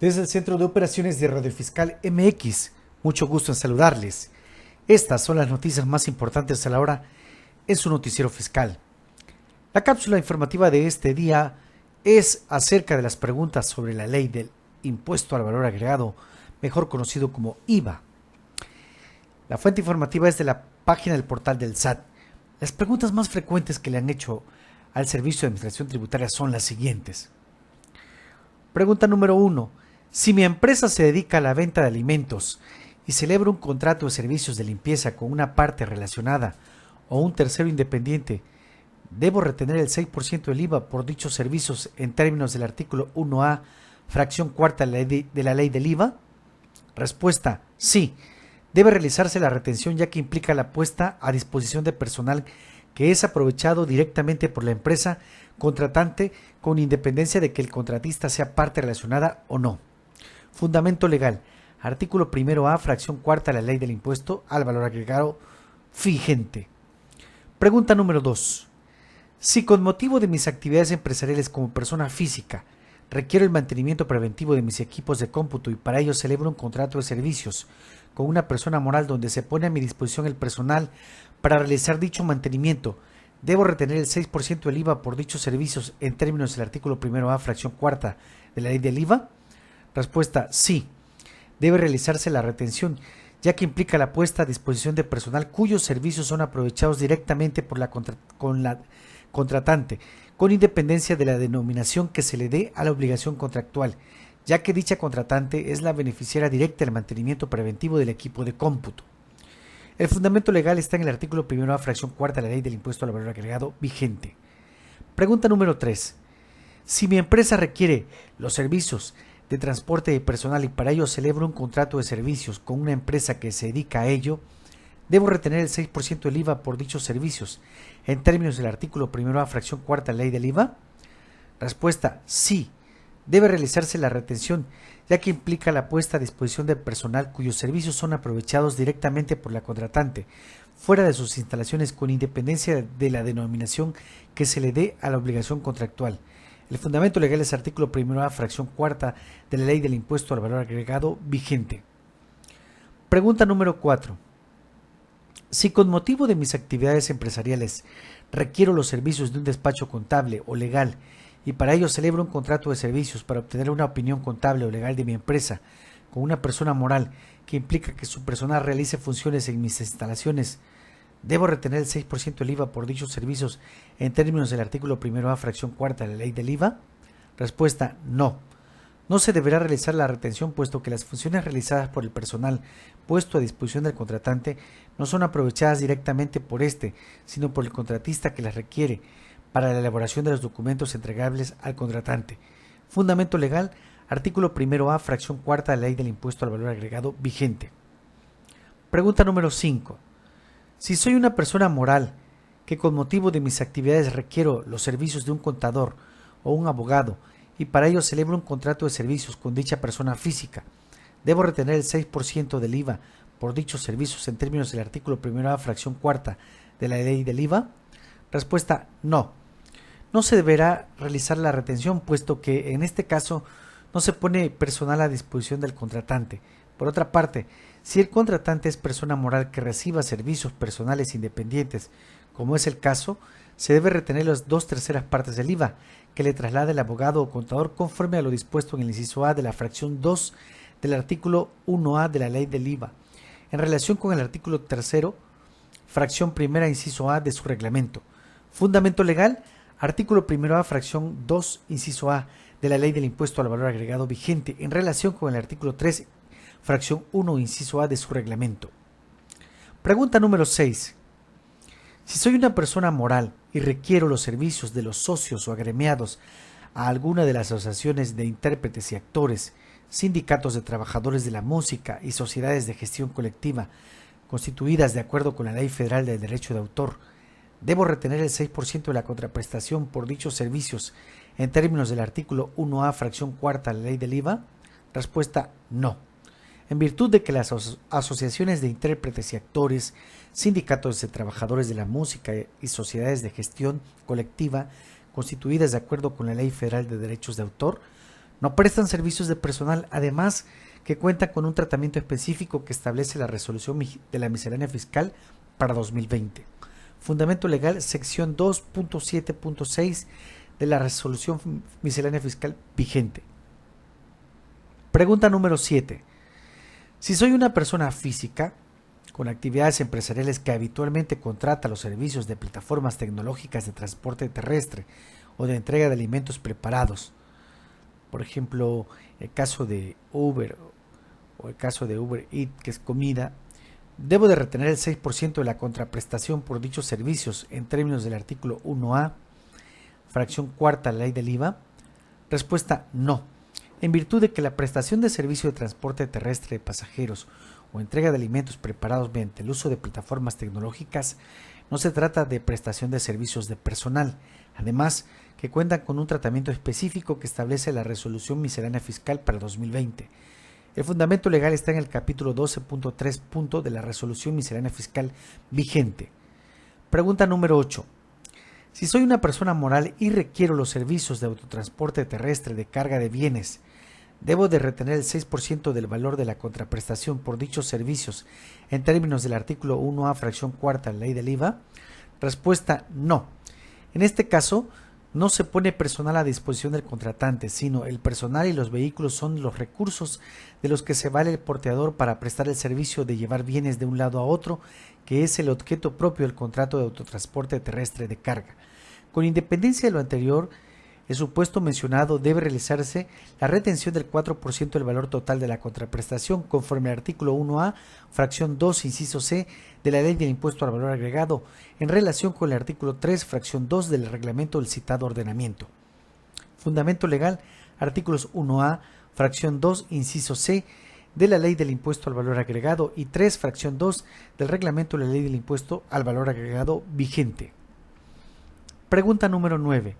Desde el Centro de Operaciones de Radio Fiscal MX, mucho gusto en saludarles. Estas son las noticias más importantes a la hora en su noticiero fiscal. La cápsula informativa de este día es acerca de las preguntas sobre la ley del impuesto al valor agregado, mejor conocido como IVA. La fuente informativa es de la página del portal del SAT. Las preguntas más frecuentes que le han hecho al Servicio de Administración Tributaria son las siguientes. Pregunta número 1. Si mi empresa se dedica a la venta de alimentos y celebra un contrato de servicios de limpieza con una parte relacionada o un tercero independiente, ¿debo retener el 6% del IVA por dichos servicios en términos del artículo 1A, fracción cuarta de la ley del IVA? Respuesta: sí. Debe realizarse la retención ya que implica la puesta a disposición de personal que es aprovechado directamente por la empresa contratante con independencia de que el contratista sea parte relacionada o no. Fundamento legal. Artículo 1A, fracción cuarta de la ley del impuesto al valor agregado vigente. Pregunta número 2. Si con motivo de mis actividades empresariales como persona física requiero el mantenimiento preventivo de mis equipos de cómputo y para ello celebro un contrato de servicios con una persona moral donde se pone a mi disposición el personal para realizar dicho mantenimiento, ¿debo retener el 6% del IVA por dichos servicios en términos del artículo 1A, fracción cuarta de la ley del IVA? Respuesta: sí. Debe realizarse la retención, ya que implica la puesta a disposición de personal cuyos servicios son aprovechados directamente por la contratante, con independencia de la denominación que se le dé a la obligación contractual, ya que dicha contratante es la beneficiaria directa del mantenimiento preventivo del equipo de cómputo. El fundamento legal está en el artículo 1A, fracción cuarta de la ley del impuesto al valor agregado vigente. Pregunta número 3. Si mi empresa requiere los servicios de transporte de personal y para ello celebro un contrato de servicios con una empresa que se dedica a ello, ¿debo retener el 6% del IVA por dichos servicios en términos del artículo 1A, fracción cuarta de la ley del IVA? Respuesta: sí. Debe realizarse la retención, ya que implica la puesta a disposición de personal cuyos servicios son aprovechados directamente por la contratante, fuera de sus instalaciones con independencia de la denominación que se le dé a la obligación contractual. El fundamento legal es artículo 1A, fracción cuarta de la ley del impuesto al valor agregado vigente. Pregunta número 4. Si con motivo de mis actividades empresariales requiero los servicios de un despacho contable o legal y para ello celebro un contrato de servicios para obtener una opinión contable o legal de mi empresa con una persona moral que implica que su personal realice funciones en mis instalaciones, ¿debo retener el 6% del IVA por dichos servicios en términos del artículo 1A, fracción cuarta de la ley del IVA? Respuesta: no. No se deberá realizar la retención puesto que las funciones realizadas por el personal puesto a disposición del contratante no son aprovechadas directamente por este, sino por el contratista que las requiere para la elaboración de los documentos entregables al contratante. Fundamento legal, artículo 1A, fracción cuarta de la ley del impuesto al valor agregado vigente. Pregunta número 5. Si soy una persona moral que con motivo de mis actividades requiero los servicios de un contador o un abogado y para ello celebro un contrato de servicios con dicha persona física, ¿debo retener el 6% del IVA por dichos servicios en términos del artículo 1A, fracción cuarta de la ley del IVA? Respuesta: no. No se deberá realizar la retención puesto que en este caso no se pone personal a disposición del contratante. Por otra parte, si el contratante es persona moral que reciba servicios personales independientes, como es el caso, se debe retener las 2/3 partes del IVA que le traslade el abogado o contador conforme a lo dispuesto en el inciso A de la fracción 2 del artículo 1A de la ley del IVA, en relación con el artículo 3, fracción primera, inciso A de su reglamento. Fundamento legal, artículo 1A, fracción 2, inciso A de la ley del impuesto al valor agregado vigente en relación con el artículo 3, fracción 1, inciso A de su reglamento. Pregunta número 6. Si soy una persona moral y requiero los servicios de los socios o agremiados a alguna de las asociaciones de intérpretes y actores, sindicatos de trabajadores de la música y sociedades de gestión colectiva constituidas de acuerdo con la Ley Federal del Derecho de Autor, ¿debo retener el 6% de la contraprestación por dichos servicios en términos del artículo 1A, fracción cuarta de la ley del IVA? Respuesta: no. En virtud de que las asociaciones de intérpretes y actores, sindicatos de trabajadores de la música y sociedades de gestión colectiva constituidas de acuerdo con la Ley Federal de Derechos de Autor No prestan servicios de personal, además que cuentan con un tratamiento específico que establece la resolución de la miscelánea fiscal para 2020. Fundamento legal, sección 2.7.6 de la resolución miscelánea fiscal vigente. Pregunta número 7. Si soy una persona física con actividades empresariales que habitualmente contrata los servicios de plataformas tecnológicas de transporte terrestre o de entrega de alimentos preparados, por ejemplo, el caso de Uber o el caso de Uber Eats, que es comida, ¿debo de retener el 6% de la contraprestación por dichos servicios en términos del artículo 1A, fracción cuarta de la ley del IVA? Respuesta: no. En virtud de que la prestación de servicio de transporte terrestre de pasajeros o entrega de alimentos preparados mediante el uso de plataformas tecnológicas no se trata de prestación de servicios de personal, además que cuentan con un tratamiento específico que establece la resolución miscelánea fiscal para 2020. El fundamento legal está en el capítulo 12.3 de la resolución miscelánea fiscal vigente. Pregunta número 8. Si soy una persona moral y requiero los servicios de autotransporte terrestre de carga de bienes, ¿debo de retener el 6% del valor de la contraprestación por dichos servicios en términos del artículo 1A, fracción cuarta de la ley del IVA? Respuesta: no. En este caso, no se pone personal a disposición del contratante, sino el personal y los vehículos son los recursos de los que se vale el porteador para prestar el servicio de llevar bienes de un lado a otro, que es el objeto propio del contrato de autotransporte terrestre de carga. Con independencia de lo anterior, el supuesto mencionado debe realizarse la retención del 4% del valor total de la contraprestación conforme al artículo 1A, fracción 2, inciso C de la Ley del Impuesto al Valor Agregado, en relación con el artículo 3, fracción 2 del reglamento del citado ordenamiento. Fundamento legal, artículos 1A, fracción 2, inciso C de la Ley del Impuesto al Valor Agregado y 3, fracción 2 del reglamento de la Ley del Impuesto al Valor Agregado vigente. Pregunta número 9.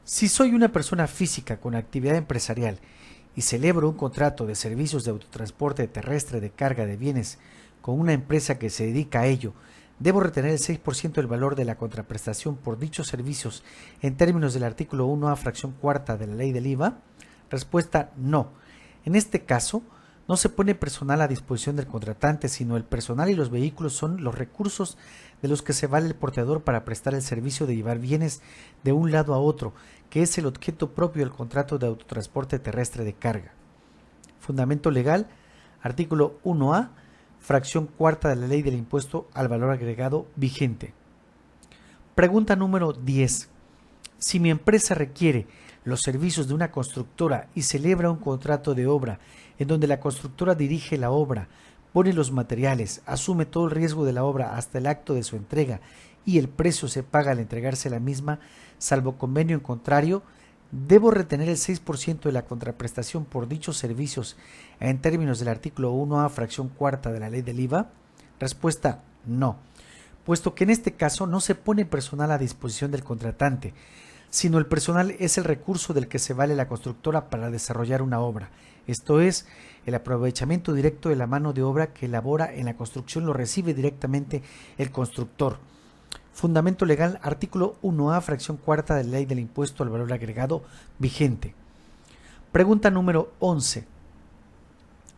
Si soy una persona física con actividad empresarial y celebro un contrato de servicios de autotransporte terrestre de carga de bienes con una empresa que se dedica a ello, ¿debo retener el 6% del valor de la contraprestación por dichos servicios en términos del artículo 1A, fracción cuarta de la ley del IVA? Respuesta: no. En este caso, no se pone personal a disposición del contratante, sino el personal y los vehículos son los recursos de los que se vale el porteador para prestar el servicio de llevar bienes de un lado a otro, que es el objeto propio del contrato de autotransporte terrestre de carga. Fundamento legal, artículo 1A, fracción cuarta de la Ley del Impuesto al Valor Agregado vigente. Pregunta número 10. Si mi empresa requiere los servicios de una constructora y celebra un contrato de obra en donde la constructora dirige la obra, pone los materiales, asume todo el riesgo de la obra hasta el acto de su entrega y el precio se paga al entregarse la misma, salvo convenio en contrario, ¿debo retener el 6% de la contraprestación por dichos servicios en términos del artículo 1A, fracción cuarta de la ley del IVA? Respuesta: no, puesto que en este caso no se pone personal a disposición del contratante, sino el personal es el recurso del que se vale la constructora para desarrollar una obra, esto es, el aprovechamiento directo de la mano de obra que elabora en la construcción lo recibe directamente el constructor. Fundamento legal, artículo 1A, fracción cuarta de la Ley del Impuesto al Valor Agregado vigente. Pregunta número 11.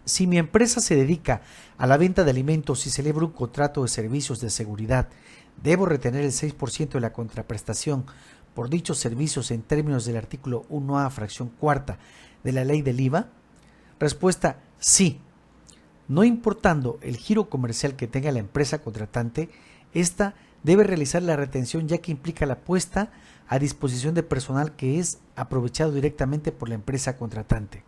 Si mi empresa se dedica a la venta de alimentos y celebra un contrato de servicios de seguridad, ¿debo retener el 6% de la contraprestación por dichos servicios en términos del artículo 1A, fracción cuarta de la Ley del IVA? Respuesta: sí. No importando el giro comercial que tenga la empresa contratante, esta debe realizar la retención ya que implica la puesta a disposición de personal que es aprovechado directamente por la empresa contratante.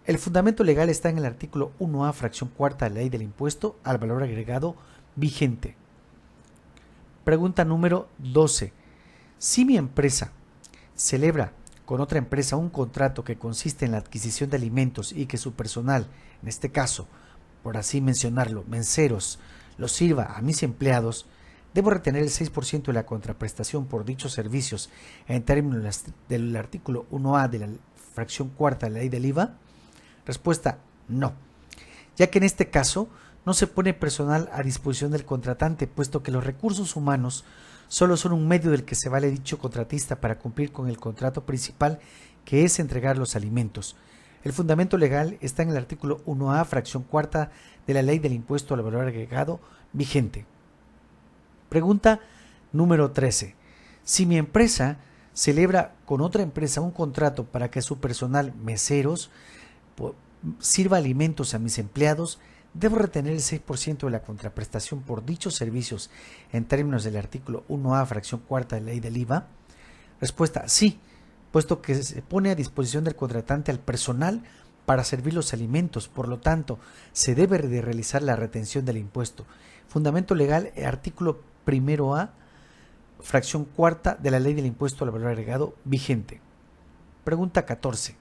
El fundamento legal está en el artículo 1A, fracción cuarta de la Ley del Impuesto al Valor Agregado vigente. Pregunta número 12. Si mi empresa celebra con otra empresa un contrato que consiste en la adquisición de alimentos y que su personal, en este caso, por así mencionarlo, menseros, los sirva a mis empleados, ¿debo retener el 6% de la contraprestación por dichos servicios en términos del artículo 1A de la fracción cuarta de la ley del IVA? Respuesta: no, ya que en este caso no se pone personal a disposición del contratante, puesto que los recursos humanos solo son un medio del que se vale dicho contratista para cumplir con el contrato principal, que es entregar los alimentos. El fundamento legal está en el artículo 1A, fracción cuarta de la Ley del Impuesto al Valor Agregado vigente. Pregunta número 13. Si mi empresa celebra con otra empresa un contrato para que su personal, meseros, sirva alimentos a mis empleados, ¿debo retener el 6% de la contraprestación por dichos servicios en términos del artículo 1A, fracción cuarta de la Ley del IVA? Respuesta: sí, puesto que se pone a disposición del contratante al personal para servir los alimentos, por lo tanto, se debe de realizar la retención del impuesto. Fundamento legal, artículo 1A, fracción cuarta de la Ley del Impuesto al Valor Agregado vigente. Pregunta 14.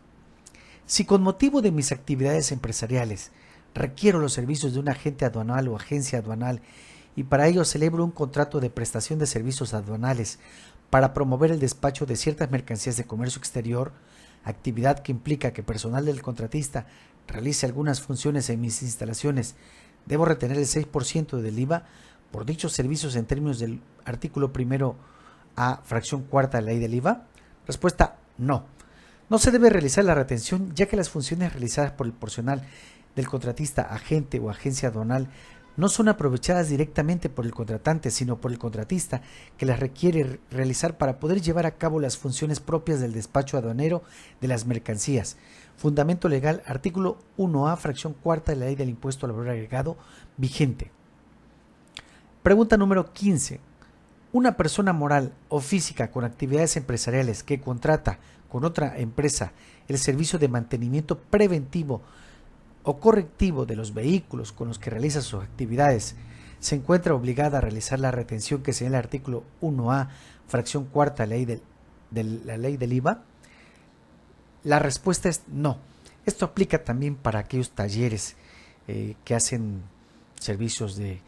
Si con motivo de mis actividades empresariales requiero los servicios de un agente aduanal o agencia aduanal y para ello celebro un contrato de prestación de servicios aduanales para promover el despacho de ciertas mercancías de comercio exterior, actividad que implica que personal del contratista realice algunas funciones en mis instalaciones, ¿debo retener el 6% del IVA por dichos servicios en términos del artículo 1A, fracción cuarta de la Ley del IVA? Respuesta: no. No se debe realizar la retención, ya que las funciones realizadas por el personal del contratista, agente o agencia aduanal no son aprovechadas directamente por el contratante, sino por el contratista, que las requiere realizar para poder llevar a cabo las funciones propias del despacho aduanero de las mercancías. Fundamento legal, artículo 1A, fracción cuarta de la Ley del Impuesto al Valor Agregado vigente. Pregunta número 15. Una persona moral o física con actividades empresariales que contrata con otra empresa el servicio de mantenimiento preventivo o correctivo de los vehículos con los que realiza sus actividades, ¿se encuentra obligada a realizar la retención que señala el artículo 1A, fracción cuarta de la Ley del IVA? La respuesta es no. Esto aplica también para aquellos talleres que hacen servicios de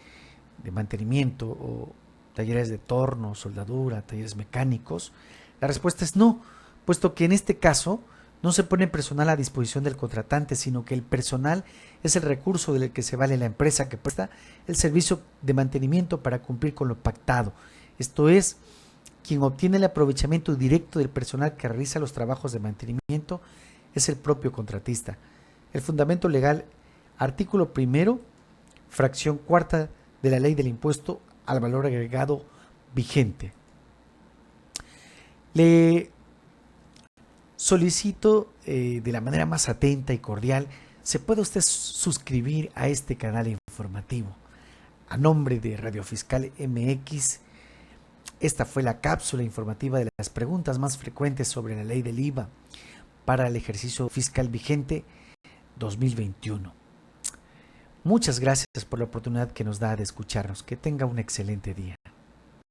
mantenimiento o talleres de torno, soldadura, talleres mecánicos. La respuesta es no, puesto que en este caso no se pone personal a disposición del contratante, sino que el personal es el recurso del que se vale la empresa que presta el servicio de mantenimiento para cumplir con lo pactado. Esto es, quien obtiene el aprovechamiento directo del personal que realiza los trabajos de mantenimiento es el propio contratista. El fundamento legal, artículo 1, fracción cuarta de la Ley del Impuesto al Valor Agregado vigente. Le solicito de la manera más atenta y cordial, se puede usted suscribir a este canal informativo. A nombre de Radio Fiscal MX, esta fue la cápsula informativa de las preguntas más frecuentes sobre la ley del IVA para el ejercicio fiscal vigente 2021. Muchas gracias por la oportunidad que nos da de escucharnos. Que tenga un excelente día.